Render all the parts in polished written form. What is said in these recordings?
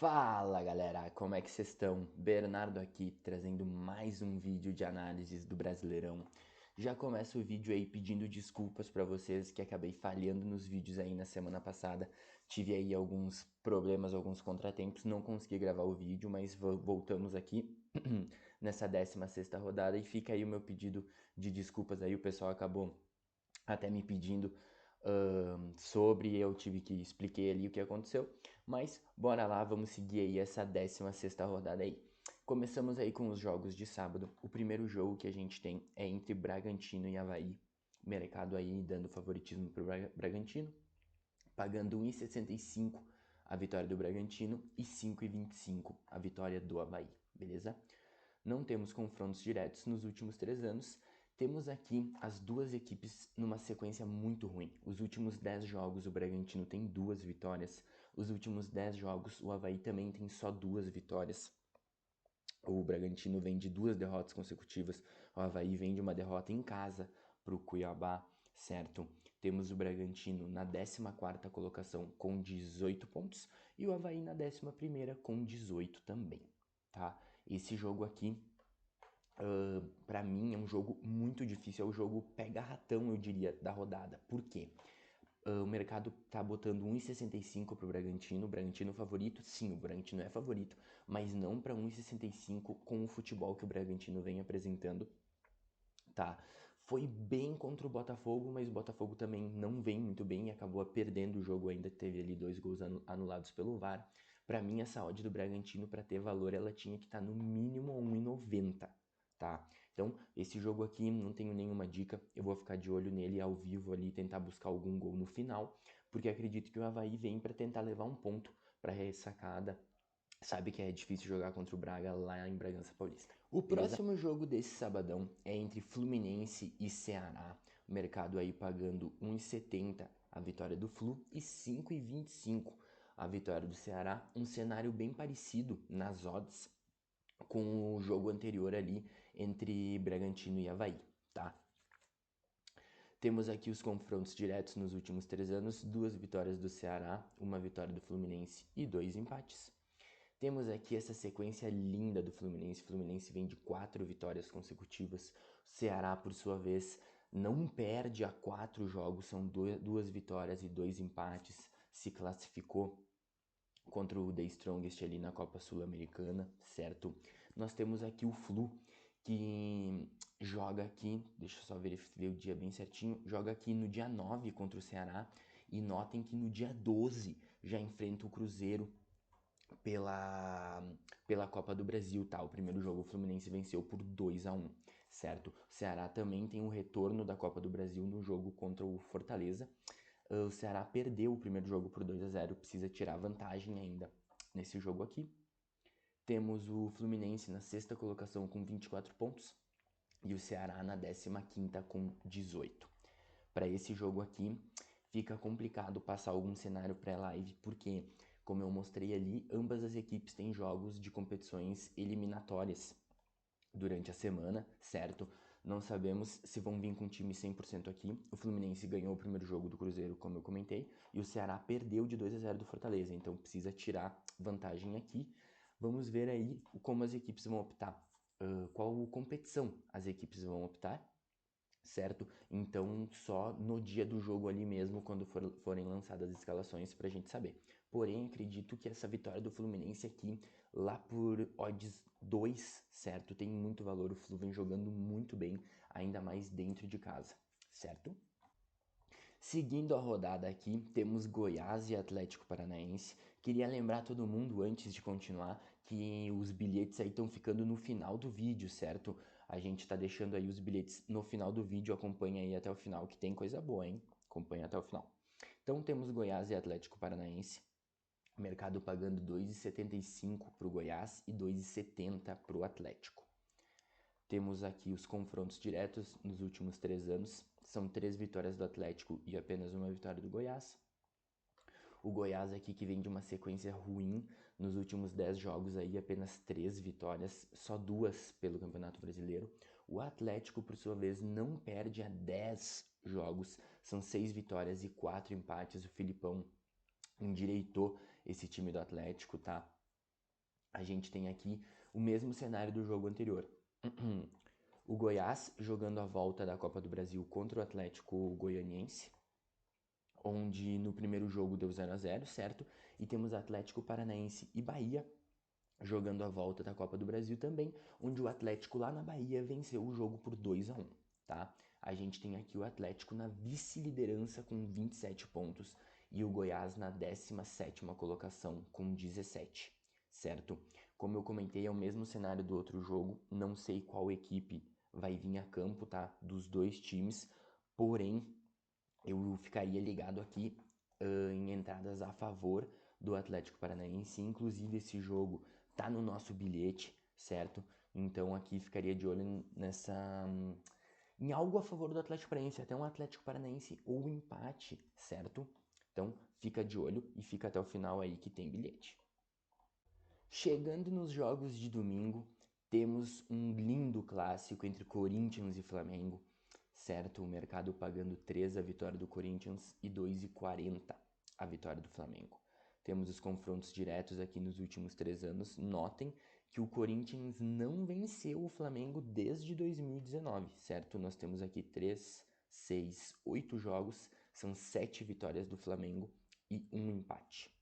Fala galera, como é que vocês estão? Bernardo aqui, trazendo mais um vídeo de análises do Brasileirão. Já começo o vídeo aí pedindo desculpas para vocês que acabei falhando nos vídeos aí na semana passada. Tive aí alguns problemas, alguns contratempos, não consegui gravar o vídeo, mas voltamos aqui nessa 16ª rodada e fica aí o meu pedido de desculpas aí, o pessoal acabou até me pedindo sobre, eu tive que expliquei ali o que aconteceu, mas bora lá, vamos seguir aí essa 16ª rodada aí. Começamos aí com os jogos de sábado. O primeiro jogo que a gente tem é entre Bragantino e Avaí. Mercado aí dando favoritismo pro Bragantino, pagando 1,65 a vitória do Bragantino e 5,25 a vitória do Avaí, beleza? Não temos confrontos diretos nos últimos 3 anos. Temos aqui as duas equipes numa sequência muito ruim. Os últimos 10 jogos o Bragantino tem 2 vitórias. Os últimos 10 jogos o Avaí também tem só 2 vitórias. O Bragantino vem de 2 derrotas consecutivas. O Avaí vem de uma derrota em casa para o Cuiabá, certo? Temos o Bragantino na 14ª colocação com 18 pontos e o Avaí na 11ª com 18 também, tá? Esse jogo aqui para mim é um jogo muito difícil, é o jogo pega-ratão, eu diria, da rodada. Por quê? O mercado tá botando 1,65 pro Bragantino. O Bragantino favorito? Sim, o Bragantino é favorito, mas não para 1,65 com o futebol que o Bragantino vem apresentando, tá? Foi bem contra o Botafogo, mas o Botafogo também não vem muito bem e acabou perdendo o jogo ainda, teve ali 2 gols anulados pelo VAR. Para mim, essa odd do Bragantino, para ter valor, ela tinha que estar no mínimo 1,90, tá? Então, esse jogo aqui não tenho nenhuma dica, eu vou ficar de olho nele ao vivo ali, tentar buscar algum gol no final, porque acredito que o Avaí vem para tentar levar um ponto para ressacada. Sabe que é difícil jogar contra o Braga lá em Bragança Paulista. O próximo jogo desse sabadão é entre Fluminense e Ceará. O mercado aí pagando 1,70 a vitória do Flu e 5,25 a vitória do Ceará. Um cenário bem parecido nas odds com o jogo anterior ali entre Bragantino e Avaí, tá? Temos aqui os confrontos diretos nos últimos 3 anos, 2 vitórias do Ceará, 1 vitória do Fluminense e 2 empates. Temos aqui essa sequência linda do Fluminense. O Fluminense vem de 4 vitórias consecutivas. O Ceará, por sua vez, não perde há 4 jogos, são 2 vitórias e 2 empates. Se classificou contra o The Strongest ali na Copa Sul-Americana, certo? Nós temos aqui o Flu, que joga aqui, deixa eu só verificar o dia bem certinho, joga aqui no dia 9 contra o Ceará, e notem que no dia 12 já enfrenta o Cruzeiro pela Copa do Brasil, tá? O primeiro jogo o Fluminense venceu por 2-1, certo? O Ceará também tem o retorno da Copa do Brasil no jogo contra o Fortaleza. O Ceará perdeu o primeiro jogo por 2-0, precisa tirar vantagem ainda nesse jogo aqui. Temos o Fluminense na 6ª colocação com 24 pontos e o Ceará na 15ª com 18. Para esse jogo aqui, fica complicado passar algum cenário pré-live, porque, como eu mostrei ali, ambas as equipes têm jogos de competições eliminatórias durante a semana, certo? Não sabemos se vão vir com time 100% aqui. O Fluminense ganhou o primeiro jogo do Cruzeiro, como eu comentei, e o Ceará perdeu de 2-0 do Fortaleza, então precisa tirar vantagem aqui. Vamos ver aí como as equipes vão optar, qual competição as equipes vão optar, certo? Então, só no dia do jogo ali mesmo, quando forem lançadas as escalações, pra gente saber. Porém, acredito que essa vitória do Fluminense aqui, lá por odds 2, certo? Tem muito valor, o Flu vem jogando muito bem, ainda mais dentro de casa, certo? Seguindo a rodada aqui, temos Goiás e Atlético Paranaense. Queria lembrar todo mundo, antes de continuar, que os bilhetes aí estão ficando no final do vídeo, certo? A gente tá deixando aí os bilhetes no final do vídeo, acompanha aí até o final, que tem coisa boa, hein? Acompanha até o final. Então temos Goiás e Atlético Paranaense. Mercado pagando 2,75 para o Goiás e 2,70 para o Atlético. Temos aqui os confrontos diretos nos últimos 3 anos. São 3 vitórias do Atlético e apenas 1 vitória do Goiás. O Goiás aqui que vem de uma sequência ruim nos últimos 10 jogos aí, apenas 3 vitórias, só 2 pelo Campeonato Brasileiro. O Atlético, por sua vez, não perde há 10 jogos, são 6 vitórias e 4 empates. O Filipão endireitou esse time do Atlético, tá? a gente tem aqui o mesmo cenário do jogo anterior. O Goiás jogando a volta da Copa do Brasil contra o Atlético Goianiense, onde no primeiro jogo deu 0-0, certo? E temos Atlético Paranaense e Bahia jogando a volta da Copa do Brasil também, onde o Atlético lá na Bahia venceu o jogo por 2-1, tá? A gente tem aqui o Atlético na vice-liderança com 27 pontos e o Goiás na 17ª colocação com 17, certo? Como eu comentei, é o mesmo cenário do outro jogo, não sei qual equipe vai vir a campo, tá? Dos dois times, porém, eu ficaria ligado aqui em entradas a favor do Atlético Paranaense, inclusive esse jogo tá no nosso bilhete, certo? Então aqui ficaria de olho em algo a favor do Atlético Paranaense, até um Atlético Paranaense ou empate, certo? Então fica de olho e fica até o final aí que tem bilhete. Chegando nos jogos de domingo, temos um lindo clássico entre Corinthians e Flamengo, certo? O mercado pagando 3 a vitória do Corinthians e 2,40 a vitória do Flamengo. Temos os confrontos diretos aqui nos últimos 3 anos. Notem que o Corinthians não venceu o Flamengo desde 2019, certo? Nós temos aqui 3, 6, 8 jogos, são 7 vitórias do Flamengo e 1 empate,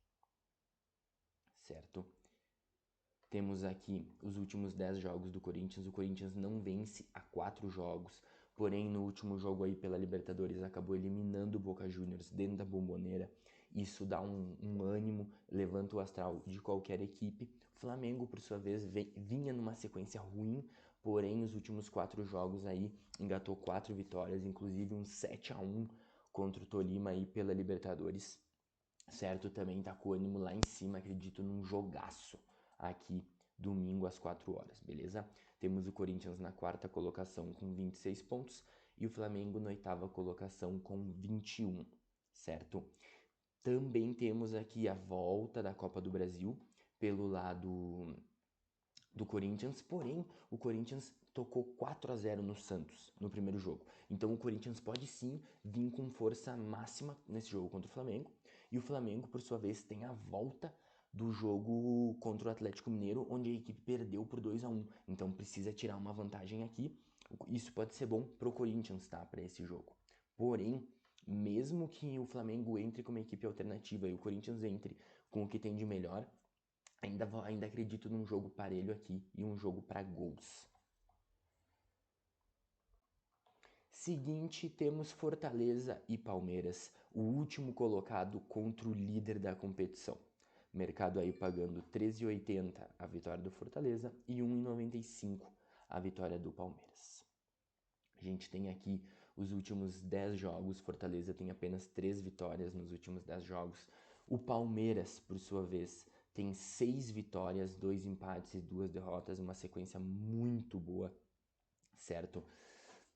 certo? Temos aqui os últimos 10 jogos do Corinthians. O Corinthians não vence há 4 jogos. Porém, no último jogo aí pela Libertadores, acabou eliminando o Boca Juniors dentro da Bombonera. Isso dá um ânimo, levanta o astral de qualquer equipe. O Flamengo, por sua vez, vinha numa sequência ruim. Porém, os últimos 4 jogos aí, engatou 4 vitórias, inclusive um 7-1 contra o Tolima aí pela Libertadores. Certo? Também tá com o ânimo lá em cima, acredito num jogaço aqui domingo às 4 horas, beleza? Temos o Corinthians na 4ª colocação com 26 pontos e o Flamengo na 8ª colocação com 21, certo? Também temos aqui a volta da Copa do Brasil pelo lado do Corinthians, porém o Corinthians tocou 4-0 no Santos no primeiro jogo. Então o Corinthians pode sim vir com força máxima nesse jogo contra o Flamengo. E o Flamengo, por sua vez, tem a volta do jogo contra o Atlético Mineiro, onde a equipe perdeu por 2-1. Então precisa tirar uma vantagem aqui. Isso pode ser bom pro Corinthians, tá? Para esse jogo. Porém, mesmo que o Flamengo entre como equipe alternativa e o Corinthians entre com o que tem de melhor, ainda acredito num jogo parelho aqui e um jogo para gols. Seguinte, temos Fortaleza e Palmeiras, o último colocado contra o líder da competição. Mercado aí pagando 13,80 a vitória do Fortaleza e 1,95 a vitória do Palmeiras. A gente tem aqui os últimos 10 jogos, Fortaleza tem apenas 3 vitórias nos últimos 10 jogos. O Palmeiras, por sua vez, tem 6 vitórias, 2 empates e 2 derrotas, uma sequência muito boa, certo?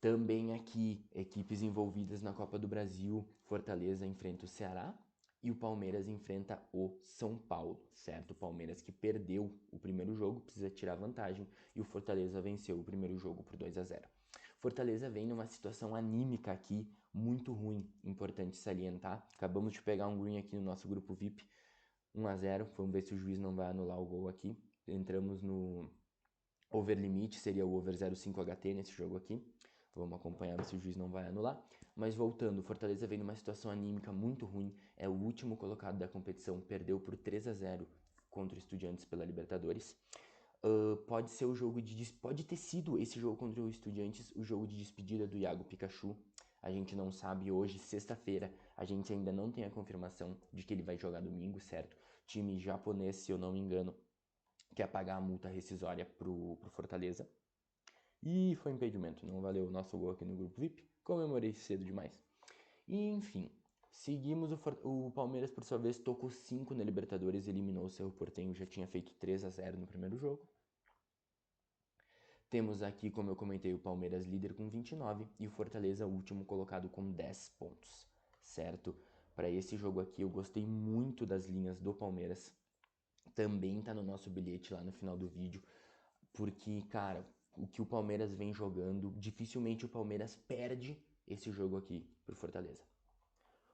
Também aqui, equipes envolvidas na Copa do Brasil, Fortaleza enfrenta o Ceará e o Palmeiras enfrenta o São Paulo, certo? O Palmeiras que perdeu o primeiro jogo, precisa tirar vantagem, e o Fortaleza venceu o primeiro jogo por 2-0. Fortaleza vem numa situação anímica aqui, muito ruim, importante salientar. Acabamos de pegar um green aqui no nosso grupo VIP, 1-0, vamos ver se o juiz não vai anular o gol aqui. Entramos no over limite, seria o over 0,5 HT nesse jogo aqui. Vamos acompanhar se o juiz não vai anular. Mas voltando, o Fortaleza vem numa situação anímica muito ruim. É o último colocado da competição. Perdeu por 3-0 contra o Estudiantes pela Libertadores. Pode ser o jogo pode ter sido esse jogo contra o Estudiantes o jogo de despedida do Iago Pikachu. A gente não sabe hoje, sexta-feira, a gente ainda não tem a confirmação de que ele vai jogar domingo, certo? Time japonês, se eu não me engano, quer pagar a multa rescisória pro Fortaleza. E foi impedimento, não valeu o nosso gol aqui no grupo VIP. Comemorei cedo demais. E enfim, seguimos o Palmeiras, por sua vez, tocou 5 na Libertadores, eliminou o Cerro Porteño, já tinha feito 3-0 no primeiro jogo. Temos aqui, como eu comentei, o Palmeiras líder com 29 e o Fortaleza último colocado com 10 pontos, certo? Para esse jogo aqui eu gostei muito das linhas do Palmeiras. Também tá no nosso bilhete lá no final do vídeo, porque, cara, o que o Palmeiras vem jogando, dificilmente o Palmeiras perde esse jogo aqui pro Fortaleza.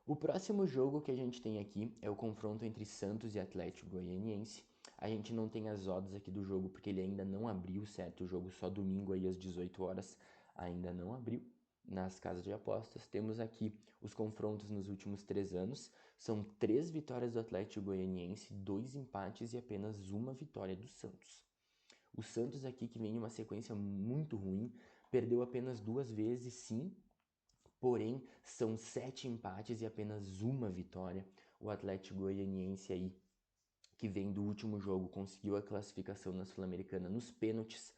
O próximo jogo que a gente tem aqui é o confronto entre Santos e Atlético Goianiense. A gente não tem as odds aqui do jogo porque ele ainda não abriu, certo? O jogo só domingo aí às 18 horas ainda não abriu nas casas de apostas. Temos aqui os confrontos nos últimos 3 anos. São 3 vitórias do Atlético Goianiense, 2 empates e apenas uma vitória do Santos. O Santos aqui, que vem em uma sequência muito ruim, perdeu apenas 2 vezes, sim, porém são 7 empates e apenas uma vitória. O Atlético Goianiense aí, que vem do último jogo, conseguiu a classificação na Sul-Americana nos pênaltis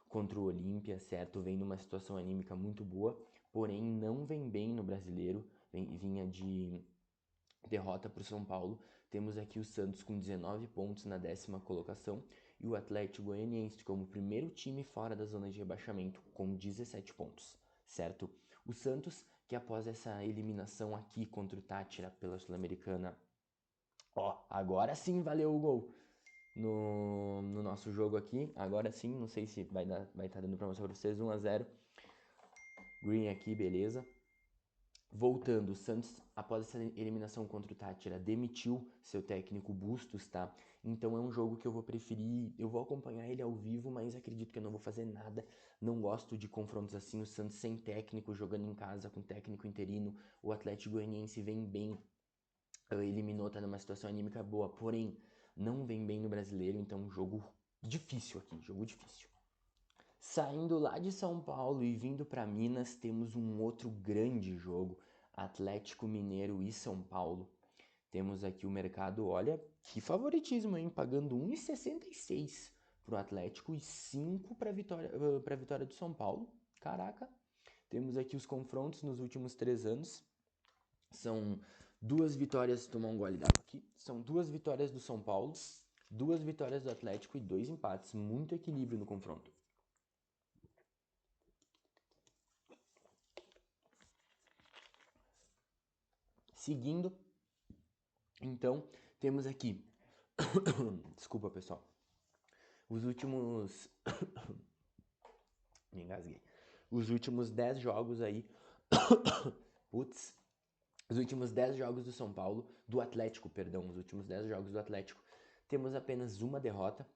contra o Olímpia, certo? Vem numa situação anímica muito boa, porém não vem bem no Brasileiro, vinha de derrota para o São Paulo. Temos aqui o Santos com 19 pontos na 10ª colocação e o Atlético Goianiense como primeiro time fora da zona de rebaixamento com 17 pontos, certo? O Santos, que após essa eliminação aqui contra o Táchira pela Sul-Americana, agora sim valeu o gol no nosso jogo aqui, agora sim, não sei se vai estar dando pra mostrar pra vocês, 1-0, Green aqui, beleza. Voltando, o Santos, após essa eliminação contra o Táchira, demitiu seu técnico Bustos, tá? Então é um jogo que eu vou preferir, eu vou acompanhar ele ao vivo, mas acredito que eu não vou fazer nada. Não gosto de confrontos assim, o Santos sem técnico, jogando em casa com técnico interino. O Atlético Goianiense vem bem, eliminou, tá numa situação anímica boa, porém não vem bem no Brasileiro, então jogo difícil aqui, jogo difícil. Saindo lá de São Paulo e vindo para Minas, temos um outro grande jogo, Atlético Mineiro e São Paulo. Temos aqui o mercado, olha, que favoritismo, hein? Pagando 1,66 para o Atlético e 5 para a vitória do São Paulo. Caraca! Temos aqui os confrontos nos últimos 3 anos. São 2 vitórias, tomar um gole d'água aqui. São 2 vitórias do São Paulo, 2 vitórias do Atlético e 2 empates. Muito equilíbrio no confronto. Seguindo, então, temos aqui, desculpa pessoal, os últimos, me engasguei, os últimos 10 jogos aí, putz, os últimos 10 jogos do São Paulo, do Atlético, perdão, os últimos 10 jogos do Atlético, temos apenas uma derrota,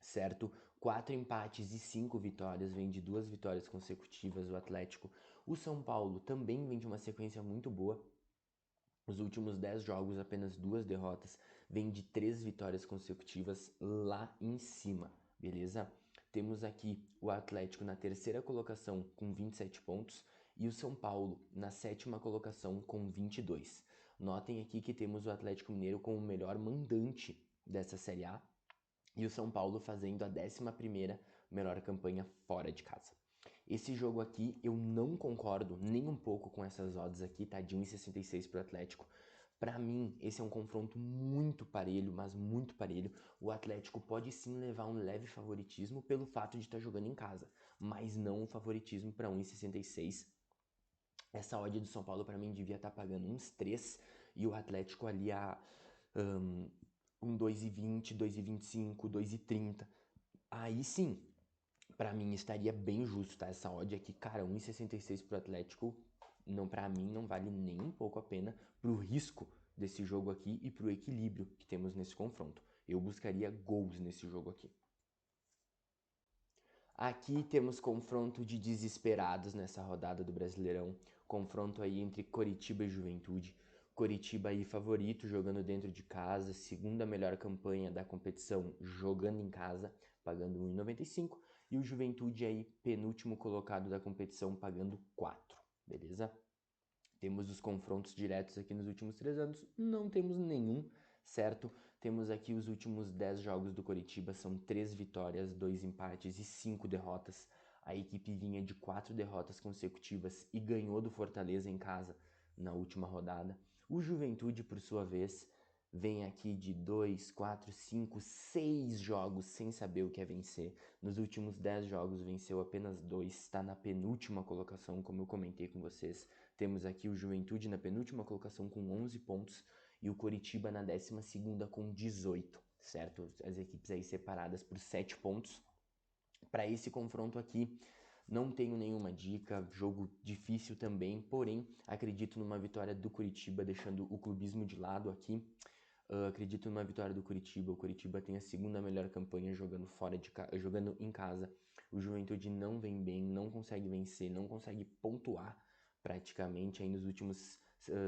certo? 4 empates e 5 vitórias, vem de 2 vitórias consecutivas o Atlético. O São Paulo também vem de uma sequência muito boa. Os últimos 10 jogos, apenas 2 derrotas, vem de 3 vitórias consecutivas lá em cima, beleza? Temos aqui o Atlético na 3ª colocação com 27 pontos e o São Paulo na 7ª colocação com 22. Notem aqui que temos o Atlético Mineiro como o melhor mandante dessa Série A e o São Paulo fazendo a 11ª melhor campanha fora de casa. Esse jogo aqui eu não concordo nem um pouco com essas odds aqui, tá? De 1,66 pro Atlético. Pra mim, esse é um confronto muito parelho, mas muito parelho. O Atlético pode sim levar um leve favoritismo pelo fato de estar jogando em casa, mas não um favoritismo para 1,66. Essa odd do São Paulo pra mim devia estar pagando uns 3 e o Atlético ali a 2,20, 2,25, 2,30. Aí sim, pra mim estaria bem justo, tá? Essa odd aqui, cara, 1,66 pro Atlético, não, pra mim não vale nem um pouco a pena pro risco desse jogo aqui e pro equilíbrio que temos nesse confronto. Eu buscaria gols nesse jogo aqui. Aqui temos confronto de desesperados nessa rodada do Brasileirão. Confronto aí entre Coritiba e Juventude. Coritiba aí favorito, jogando dentro de casa, segunda melhor campanha da competição, jogando em casa, pagando 1,95. E o Juventude aí penúltimo colocado da competição, pagando 4, beleza? Temos os confrontos diretos aqui nos últimos 3 anos, não temos nenhum, certo? Temos aqui os últimos 10 jogos do Coritiba, são 3 vitórias, 2 empates e 5 derrotas. A equipe vinha de 4 derrotas consecutivas e ganhou do Fortaleza em casa na última rodada. O Juventude, por sua vez, vem aqui de 2, 4, 5, 6 jogos sem saber o que é vencer. Nos últimos 10 jogos venceu apenas 2, está na penúltima colocação, como eu comentei com vocês. Temos aqui o Juventude na penúltima colocação com 11 pontos e o Coritiba na 12ª com 18, certo? As equipes aí separadas por 7 pontos. Para esse confronto aqui, não tenho nenhuma dica, jogo difícil também, porém acredito numa vitória do Coritiba, deixando o clubismo de lado aqui. Acredito numa vitória do Curitiba. O Curitiba tem a segunda melhor campanha jogando jogando em casa. O Juventude não vem bem, não consegue vencer, não consegue pontuar praticamente. Aí nos últimos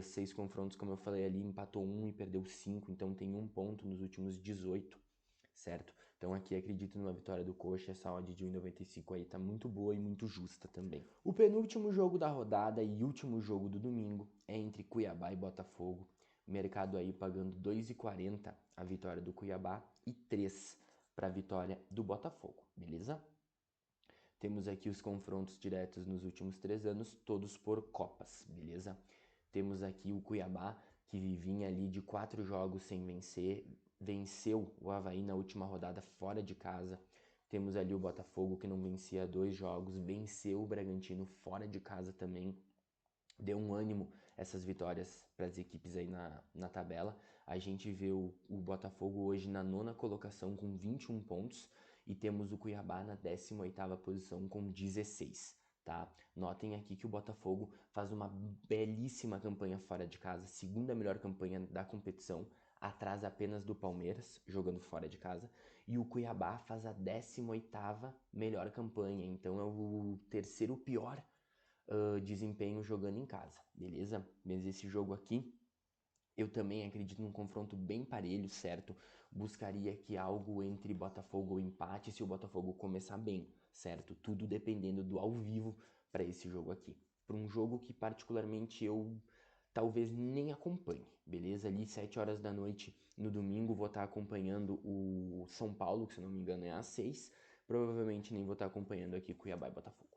6 confrontos, como eu falei ali, empatou 1 e perdeu 5, então tem 1 ponto nos últimos 18, certo? Então aqui acredito numa vitória do Coxa. Essa odd de 1,95 aí tá muito boa e muito justa também. O penúltimo jogo da rodada e último jogo do domingo é entre Cuiabá e Botafogo. Mercado aí pagando 2,40 a vitória do Cuiabá e 3 para a vitória do Botafogo, beleza? Temos aqui os confrontos diretos nos últimos 3 anos, todos por Copas, beleza? Temos aqui o Cuiabá, que vinha ali de 4 jogos sem vencer, venceu o Avaí na última rodada fora de casa. Temos ali o Botafogo, que não vencia 2 jogos, venceu o Bragantino fora de casa também. Deu um ânimo essas vitórias para as equipes aí na tabela. A gente vê o Botafogo hoje na 9ª colocação com 21 pontos e temos o Cuiabá na 18ª posição com 16, tá? Notem aqui que o Botafogo faz uma belíssima campanha fora de casa, segunda melhor campanha da competição, atrás apenas do Palmeiras, jogando fora de casa, e o Cuiabá faz a 18ª melhor campanha, então é o terceiro pior desempenho jogando em casa, beleza? Mas esse jogo aqui, eu também acredito num confronto bem parelho, certo? Buscaria aqui algo entre Botafogo ou empate se o Botafogo começar bem, certo? Tudo dependendo do ao vivo para esse jogo aqui. Para um jogo que particularmente eu talvez nem acompanhe, beleza? Ali 7 horas da noite no domingo vou estar acompanhando o São Paulo, que se não me engano é às 6. Provavelmente nem vou estar acompanhando aqui Cuiabá e Botafogo.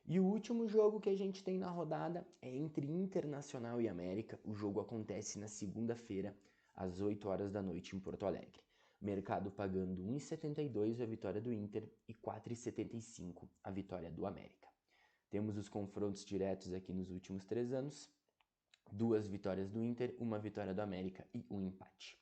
E o último jogo que a gente tem na rodada é entre Internacional e América. O jogo acontece na segunda-feira, às 8 horas da noite, em Porto Alegre. Mercado pagando 1,72 a vitória do Inter e 4,75 a vitória do América. Temos os confrontos diretos aqui nos últimos 3 anos. 2 vitórias do Inter, 1 vitória do América e 1 empate.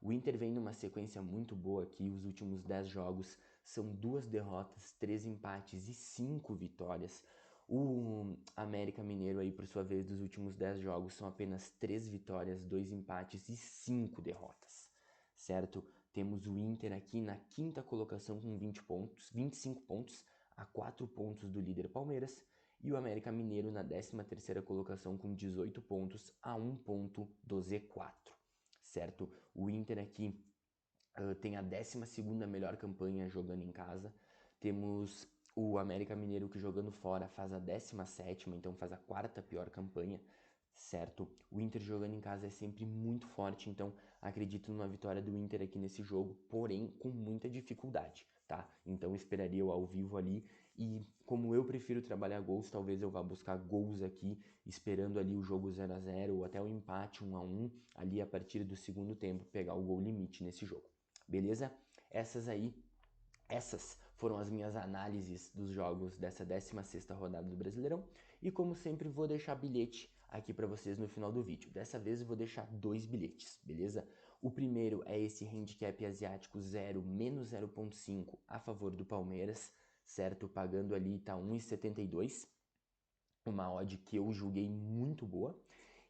O Inter vem numa sequência muito boa aqui, os últimos 10 jogos são 2 derrotas, 3 empates e 5 vitórias. O América Mineiro aí, por sua vez, dos últimos 10 jogos são apenas 3 vitórias, 2 empates e 5 derrotas, certo? Temos o Inter aqui na 5ª colocação com 25 pontos, a 4 pontos do líder Palmeiras, e o América Mineiro na 13ª colocação com 18 pontos, a 1 ponto do Z4, certo? O Inter aqui tem a 12ª melhor campanha jogando em casa. Temos o América Mineiro que jogando fora faz a 17ª, então faz a 4ª pior campanha, certo? O Inter jogando em casa é sempre muito forte, então acredito numa vitória do Inter aqui nesse jogo, porém com muita dificuldade, tá? Então esperaria eu ao vivo ali e como eu prefiro trabalhar gols, talvez eu vá buscar gols aqui, esperando ali o jogo 0 a 0 ou até o empate 1 a 1 ali a partir do segundo tempo, pegar o gol limite nesse jogo. Beleza? Essas foram as minhas análises dos jogos dessa 16ª rodada do Brasileirão. E como sempre vou deixar bilhete aqui para vocês no final do vídeo. Dessa vez eu vou deixar 2 bilhetes, beleza? O primeiro é esse handicap asiático 0, menos 0,5 a favor do Palmeiras, certo? Pagando ali tá 1,72, uma odd que eu julguei muito boa.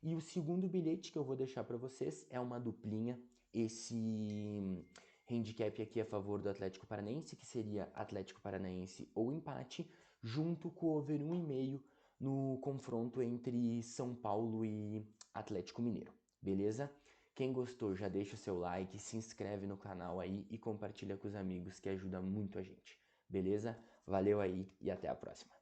E o segundo bilhete que eu vou deixar para vocês é uma duplinha, esse handicap aqui a favor do Atlético Paranaense, que seria Atlético Paranaense ou empate, junto com o over 1,5 no confronto entre São Paulo e Atlético Mineiro, beleza? Quem gostou já deixa o seu like, se inscreve no canal aí e compartilha com os amigos que ajuda muito a gente, beleza? Valeu aí e até a próxima!